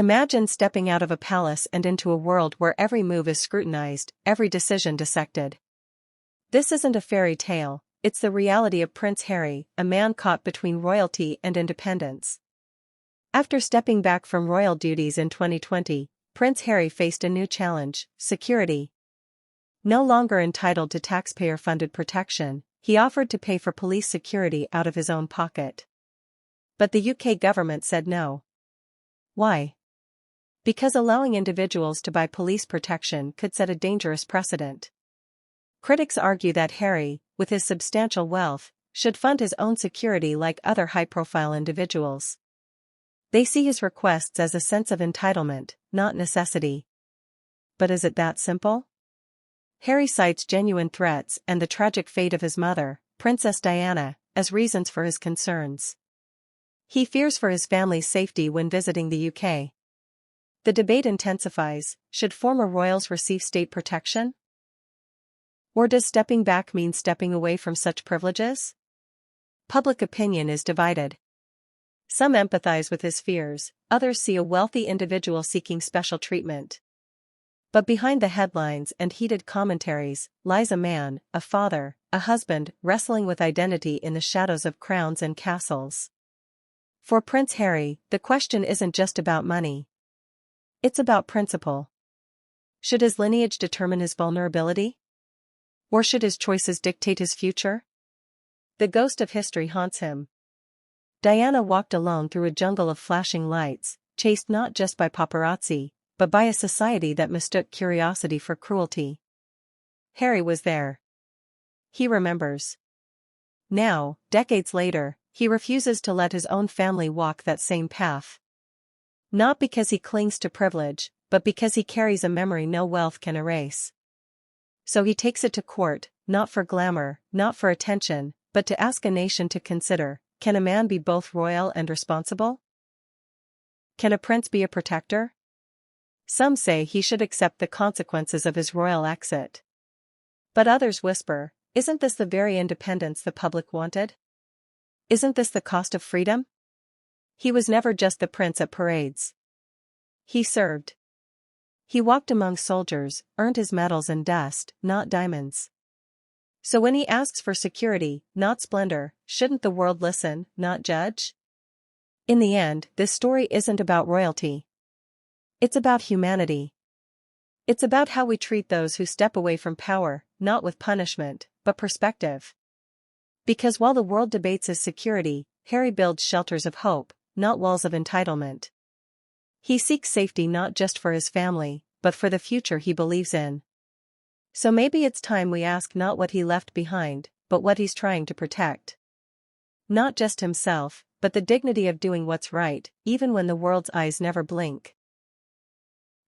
Imagine stepping out of a palace and into a world where every move is scrutinized, every decision dissected. This isn't a fairy tale, it's the reality of Prince Harry, a man caught between royalty and independence. After stepping back from royal duties in 2020, Prince Harry faced a new challenge: security. No longer entitled to taxpayer-funded protection, he offered to pay for police security out of his own pocket. But the UK government said no. Why? Because allowing individuals to buy police protection could set a dangerous precedent. Critics argue that Harry, with his substantial wealth, should fund his own security like other high-profile individuals. They see his requests as a sense of entitlement, not necessity. But is it that simple? Harry cites genuine threats and the tragic fate of his mother, Princess Diana, as reasons for his concerns. He fears for his family's safety when visiting the UK. The debate intensifies: should former royals receive state protection? Or does stepping back mean stepping away from such privileges? Public opinion is divided. Some empathize with his fears, others see a wealthy individual seeking special treatment. But behind the headlines and heated commentaries lies a man, a father, a husband, wrestling with identity in the shadows of crowns and castles. For Prince Harry, the question isn't just about money. It's about principle. Should his lineage determine his vulnerability? Or should his choices dictate his future? The ghost of history haunts him. Diana walked alone through a jungle of flashing lights, chased not just by paparazzi, but by a society that mistook curiosity for cruelty. Harry was there. He remembers. Now, decades later, he refuses to let his own family walk that same path. Not because he clings to privilege, but because he carries a memory no wealth can erase. So he takes it to court, not for glamour, not for attention, but to ask a nation to consider: can a man be both royal and responsible? Can a prince be a protector? Some say he should accept the consequences of his royal exit. But others whisper, isn't this the very independence the public wanted? Isn't this the cost of freedom? He was never just the prince at parades. He served. He walked among soldiers, earned his medals in dust, not diamonds. So when he asks for security, not splendor, shouldn't the world listen, not judge? In the end, this story isn't about royalty. It's about humanity. It's about how we treat those who step away from power, not with punishment, but perspective. Because while the world debates his security, Harry builds shelters of hope, not walls of entitlement. He seeks safety not just for his family, but for the future he believes in. So maybe it's time we ask not what he left behind, but what he's trying to protect. Not just himself, but the dignity of doing what's right, even when the world's eyes never blink.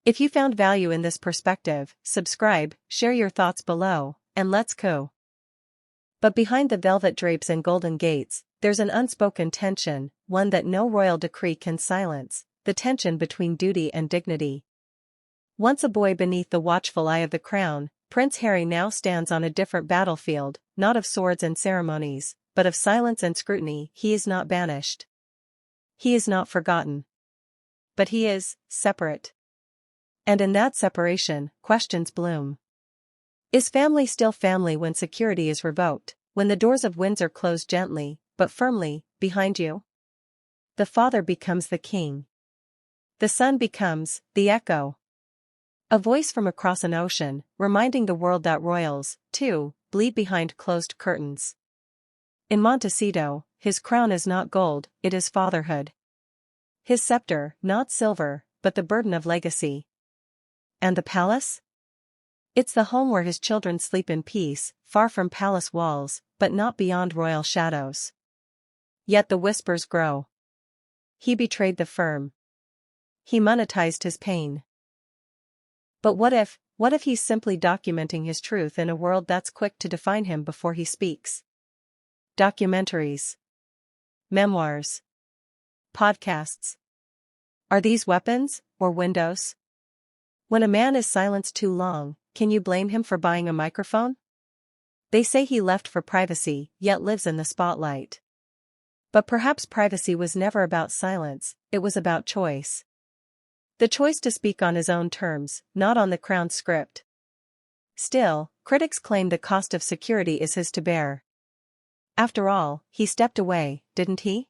If you found value in this perspective, subscribe, share your thoughts below, and let's go. But behind the velvet drapes and golden gates, there's an unspoken tension, one that no royal decree can silence: the tension between duty and dignity. Once a boy beneath the watchful eye of the crown, Prince Harry now stands on a different battlefield, not of swords and ceremonies, but of silence and scrutiny. He is not banished. He is not forgotten. But he is separate. And in that separation, questions bloom. Is family still family when security is revoked, when the doors of Windsor close gently, but firmly, behind you? The father becomes the king. The son becomes the echo. A voice from across an ocean, reminding the world that royals, too, bleed behind closed curtains. In Montecito, his crown is not gold, it is fatherhood. His scepter, not silver, but the burden of legacy. And the palace? It's the home where his children sleep in peace, far from palace walls, but not beyond royal shadows. Yet the whispers grow. He betrayed the firm. He monetized his pain. But what if he's simply documenting his truth in a world that's quick to define him before he speaks? Documentaries. Memoirs. Podcasts. Are these weapons, or windows? When a man is silenced too long, can you blame him for buying a microphone? They say he left for privacy, yet lives in the spotlight. But perhaps privacy was never about silence, it was about choice. The choice to speak on his own terms, not on the Crown's script. Still, critics claim the cost of security is his to bear. After all, he stepped away, didn't he?